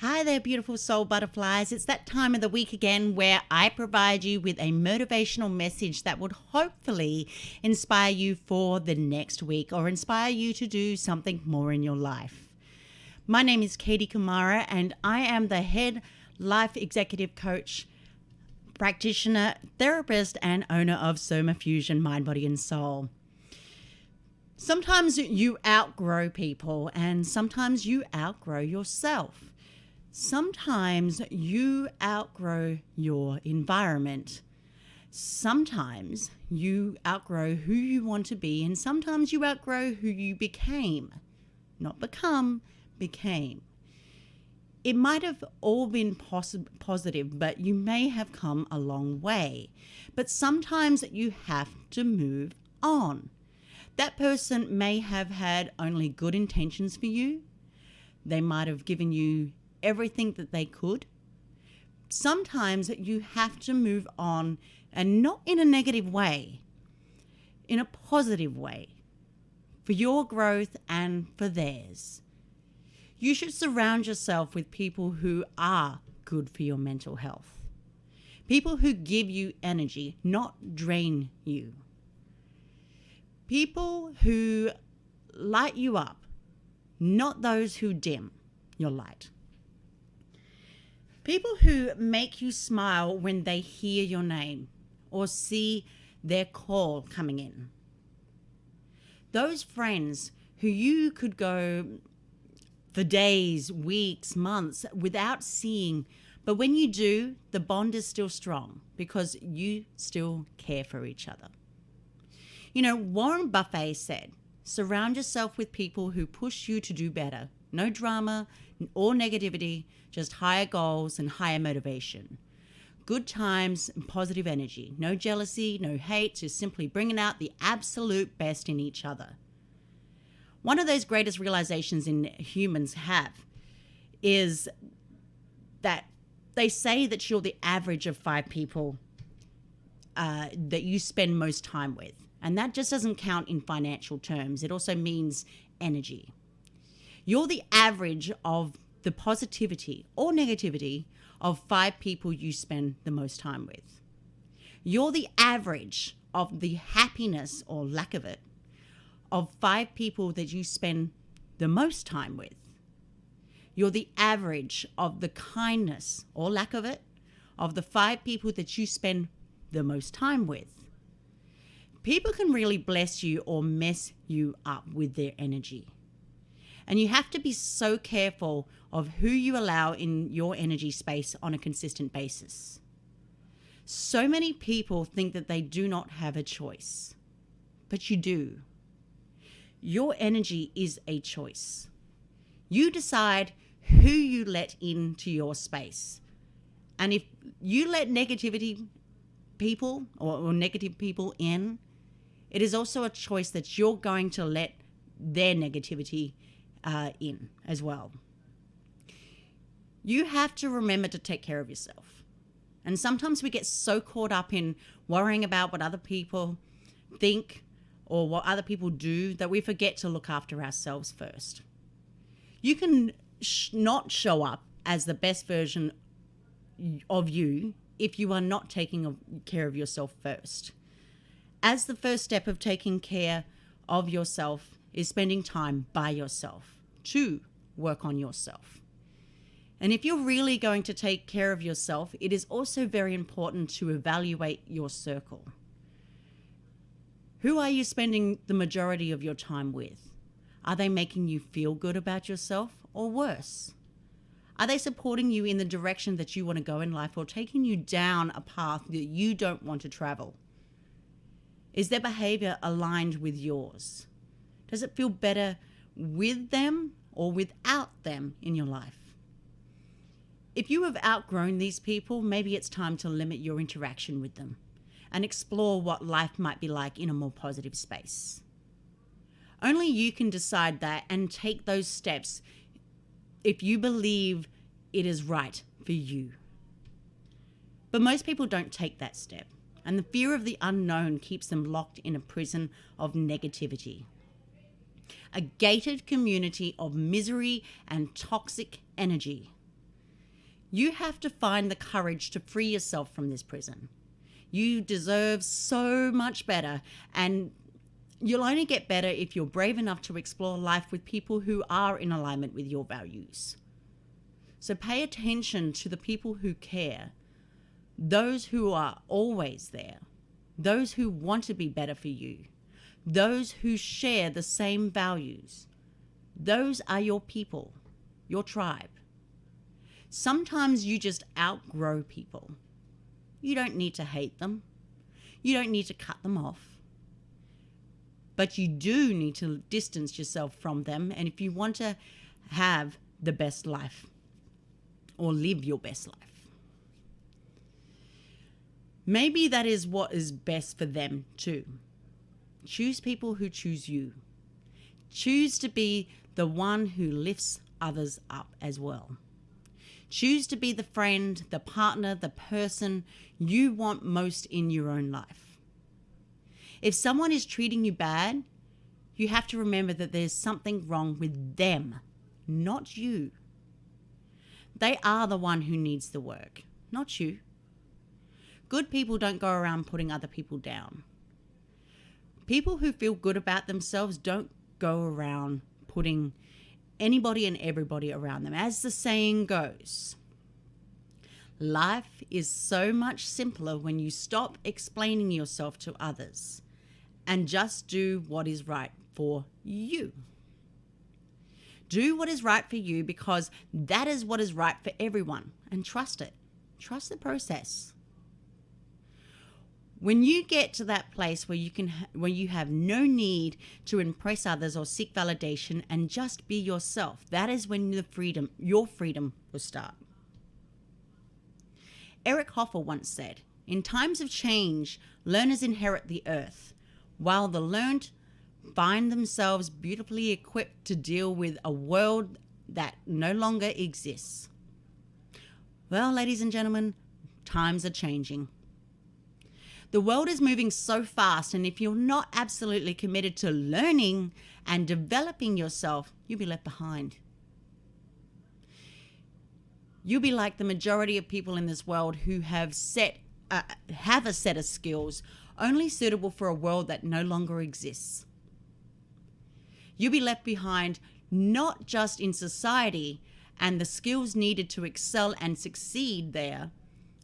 Hi there, beautiful soul butterflies. It's that time of the week again where I provide you with a motivational message that would hopefully inspire you for the next week or inspire you to do something more in your life. My name is Katie Kumara and I am the head life executive coach, practitioner, therapist, and owner of Soma Fusion Mind, Body, and Soul. Sometimes you outgrow people and sometimes you outgrow yourself. Sometimes you outgrow your environment. Sometimes you outgrow who you want to be, and sometimes you outgrow who you became. Not become, became. It might have all been positive, but you may have come a long way. But sometimes you have to move on. That person may have had only good intentions for you. They might have given you everything that they could. Sometimes you have to move on, and not in a negative way, in a positive way, for your growth and for theirs. You should surround yourself with people who are good for your mental health. People who give you energy, not drain you. People who light you up, not those who dim your light. People who make you smile when they hear your name or see their call coming in. Those friends who you could go for days, weeks, months without seeing, but when you do, the bond is still strong because you still care for each other. You know, Warren Buffett said, surround yourself with people who push you to do better. No drama or negativity, just higher goals and higher motivation. Good times and positive energy. No jealousy, no hate, just simply bringing out the absolute best in each other. One of those greatest realizations in humans have is that they say that you're the average of 5 people that you spend most time with. And that just doesn't count in financial terms. It also means energy. You're the average of the positivity or negativity of 5 people you spend the most time with. You're the average of the happiness or lack of it of 5 people that you spend the most time with. You're the average of the kindness or lack of it of the 5 people that you spend the most time with. People can really bless you or mess you up with their energy. And you have to be so careful of who you allow in your energy space on a consistent basis. So many people think that they do not have a choice, but you do. Your energy is a choice. You decide who you let into your space. And if you let negativity people or negative people in, it is also a choice that you're going to let their negativity in as well. You have to remember to take care of yourself. And sometimes we get so caught up in worrying about what other people think or what other people do that we forget to look after ourselves first. You can not show up as the best version of you if you are not taking care of yourself first. As the first step of taking care of yourself is spending time by yourself to work on yourself. And if you're really going to take care of yourself, it is also very important to evaluate your circle. Who are you spending the majority of your time with? Are they making you feel good about yourself or worse? Are they supporting you in the direction that you want to go in life or taking you down a path that you don't want to travel? Is their behavior aligned with yours? Does it feel better with them or without them in your life? If you have outgrown these people, maybe it's time to limit your interaction with them and explore what life might be like in a more positive space. Only you can decide that and take those steps if you believe it is right for you. But most people don't take that step. And the fear of the unknown keeps them locked in a prison of negativity. A gated community of misery and toxic energy. You have to find the courage to free yourself from this prison. You deserve so much better, and you'll only get better if you're brave enough to explore life with people who are in alignment with your values. So pay attention to the people who care, those who are always there, those who want to be better for you, those who share the same values. Those are your people, your tribe. Sometimes you just outgrow people. You don't need to hate them. You don't need to cut them off. But you do need to distance yourself from them. And if you want to have the best life or live your best life, maybe that is what is best for them too. Choose people who choose you. Choose to be the one who lifts others up as well. Choose to be the friend, the partner, the person you want most in your own life. If someone is treating you bad, you have to remember that there's something wrong with them, not you. They are the one who needs the work, not you. Good people don't go around putting other people down. People who feel good about themselves don't go around putting anybody and everybody around them. As the saying goes, life is so much simpler when you stop explaining yourself to others and just do what is right for you. Do what is right for you, because that is what is right for everyone, and trust it. Trust the process. When you get to that place where you have no need to impress others or seek validation and just be yourself, that is when your freedom will start. Eric Hoffer once said, "In times of change, learners inherit the earth, while the learned find themselves beautifully equipped to deal with a world that no longer exists." Well, ladies and gentlemen, times are changing. The world is moving so fast, and if you're not absolutely committed to learning and developing yourself, you'll be left behind. You'll be like the majority of people in this world who have a set of skills only suitable for a world that no longer exists. You'll be left behind not just in society and the skills needed to excel and succeed there,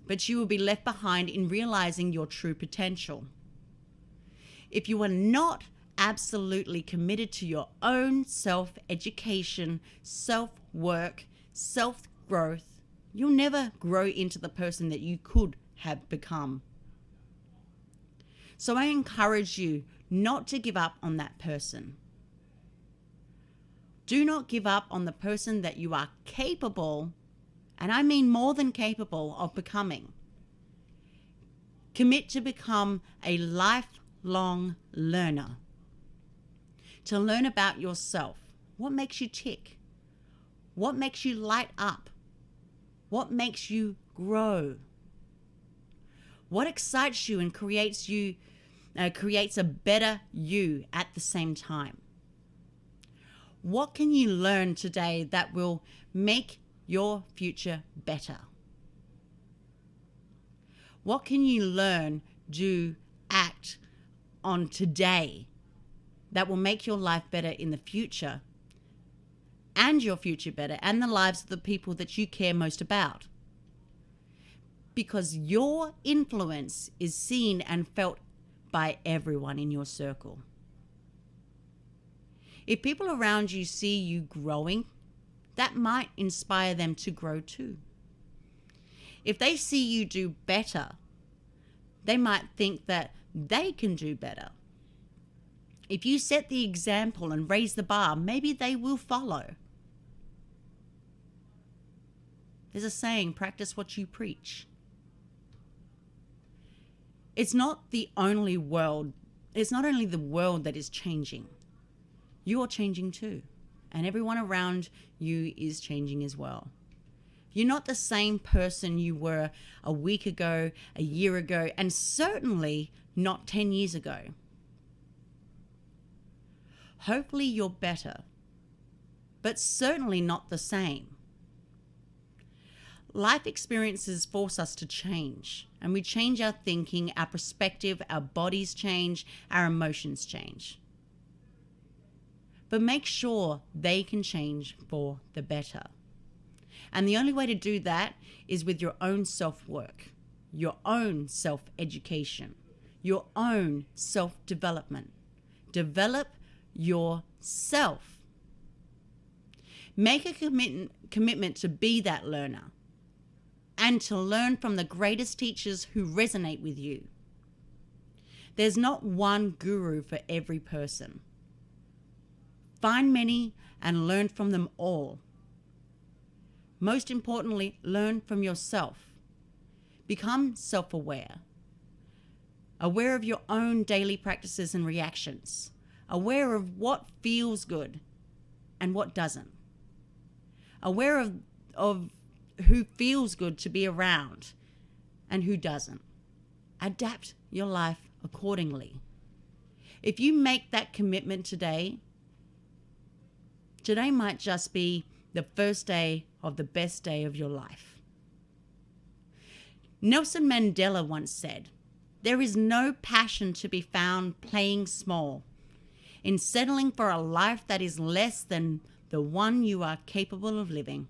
but you will be left behind in realizing your true potential. If you are not absolutely committed to your own self-education, self-work, self-growth, you'll never grow into the person that you could have become. So I encourage you not to give up on that person. Do not give up on the person that you are capable, and I mean more than capable, of becoming. Commit to become a lifelong learner. To learn about yourself. What makes you tick? What makes you light up? What makes you grow? What excites you and creates a better you at the same time? What can you learn today that will make your future better? What can you learn, do, act on today that will make your life better in the future, and your future better, and the lives of the people that you care most about? Because your influence is seen and felt by everyone in your circle. If people around you see you growing, that might inspire them to grow too. If they see you do better, they might think that they can do better. If you set the example and raise the bar, maybe they will follow. There's a saying, practice what you preach. It's not only the world that is changing. You are changing too. And everyone around you is changing as well. You're not the same person you were a week ago, a year ago, and certainly not 10 years ago. Hopefully you're better, but certainly not the same. Life experiences force us to change, and we change our thinking, our perspective, our bodies change, our emotions change. But make sure they can change for the better. And the only way to do that is with your own self-work, your own self-education, your own self-development. Develop yourself. Make a commitment to be that learner and to learn from the greatest teachers who resonate with you. There's not one guru for every person. Find many and learn from them all. Most importantly, learn from yourself. Become self-aware. Aware of your own daily practices and reactions. Aware of what feels good and what doesn't. Aware of who feels good to be around and who doesn't. Adapt your life accordingly. If you make that commitment today might just be the first day of the best day of your life. Nelson Mandela once said, "There is no passion to be found playing small, in settling for a life that is less than the one you are capable of living."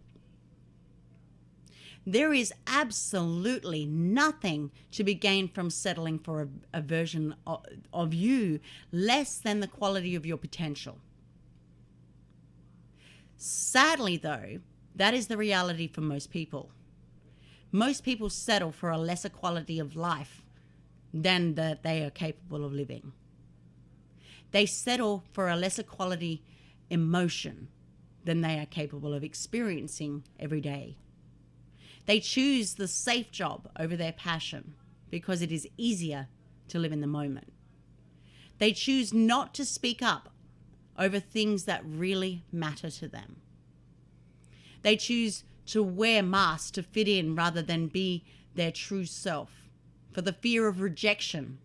There is absolutely nothing to be gained from settling for a version of you less than the quality of your potential. Sadly, though, that is the reality for most people. Most people settle for a lesser quality of life than that they are capable of living. They settle for a lesser quality emotion than they are capable of experiencing every day. They choose the safe job over their passion because it is easier to live in the moment. They choose not to speak up over things that really matter to them. They choose to wear masks to fit in rather than be their true self for the fear of rejection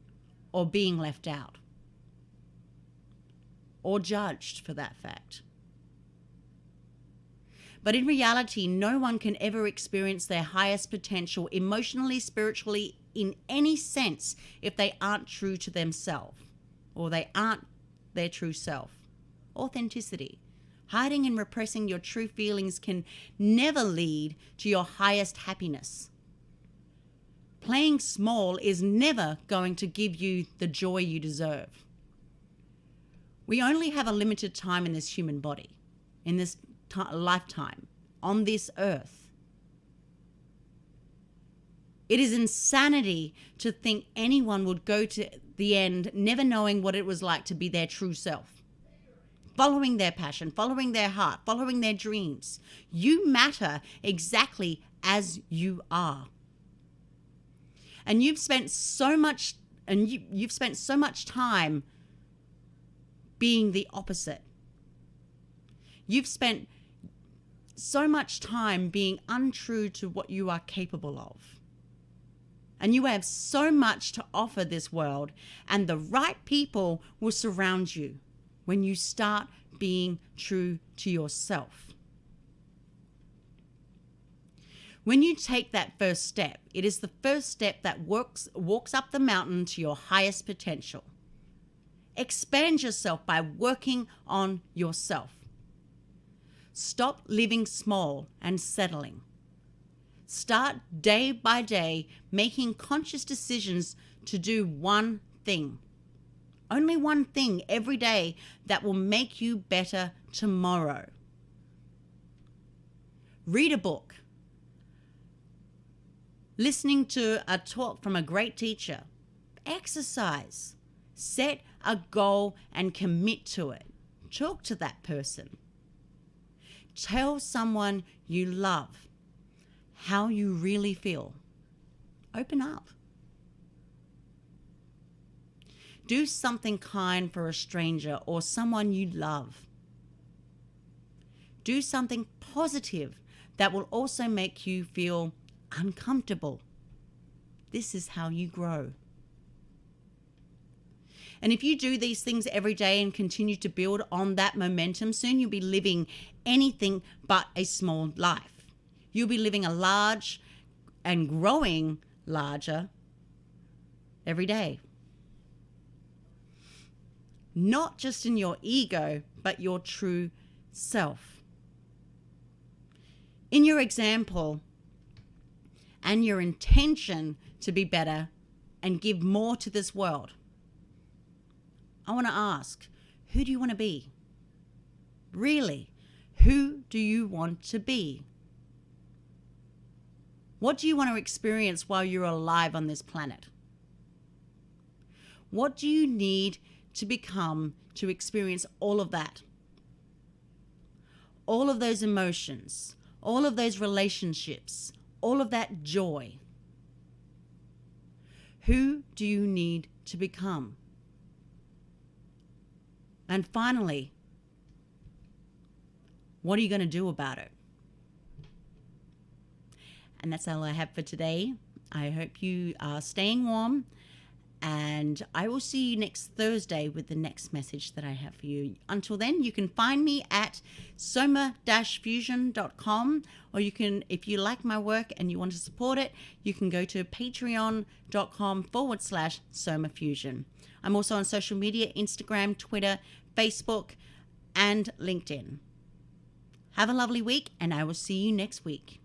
or being left out or judged for that fact. But in reality, no one can ever experience their highest potential emotionally, spiritually, in any sense if they aren't true to themselves or they aren't their true self. Authenticity. Hiding and repressing your true feelings can never lead to your highest happiness. Playing small is never going to give you the joy you deserve. We only have a limited time in this human body, in this lifetime, on this earth. It is insanity to think anyone would go to the end never knowing what it was like to be their true self. Following their passion, following their heart, following their dreams. You matter exactly as you are. And you've spent so much time being the opposite. You've spent so much time being untrue to what you are capable of. And you have so much to offer this world, and the right people will surround you when you start being true to yourself. When you take that first step, it is the first step that walks up the mountain to your highest potential. Expand yourself by working on yourself. Stop living small and settling. Start day by day making conscious decisions to do one thing. Only one thing every day that will make you better tomorrow. Read a book. Listening to a talk from a great teacher. Exercise. Set a goal and commit to it. Talk to that person. Tell someone you love how you really feel. Open up. Do something kind for a stranger or someone you love. Do something positive that will also make you feel uncomfortable. This is how you grow. And if you do these things every day and continue to build on that momentum, soon you'll be living anything but a small life. You'll be living a large and growing larger every day. Not just in your ego, but your true self. In your example and your intention to be better and give more to this world, I want to ask, who do you want to be? Really, who do you want to be? What do you want to experience while you're alive on this planet? What do you need to become to experience all of that? All of those emotions, all of those relationships, all of that joy. Who do you need to become? And finally, what are you going to do about it? And that's all I have for today. I hope you are staying warm, and I will see you next Thursday with the next message that I have for you. Until then, you can find me at soma-fusion.com, or you can, if you like my work and you want to support it, you can go to patreon.com/somafusion. I'm also on social media, Instagram, Twitter, Facebook, and LinkedIn. Have a lovely week, and I will see you next week.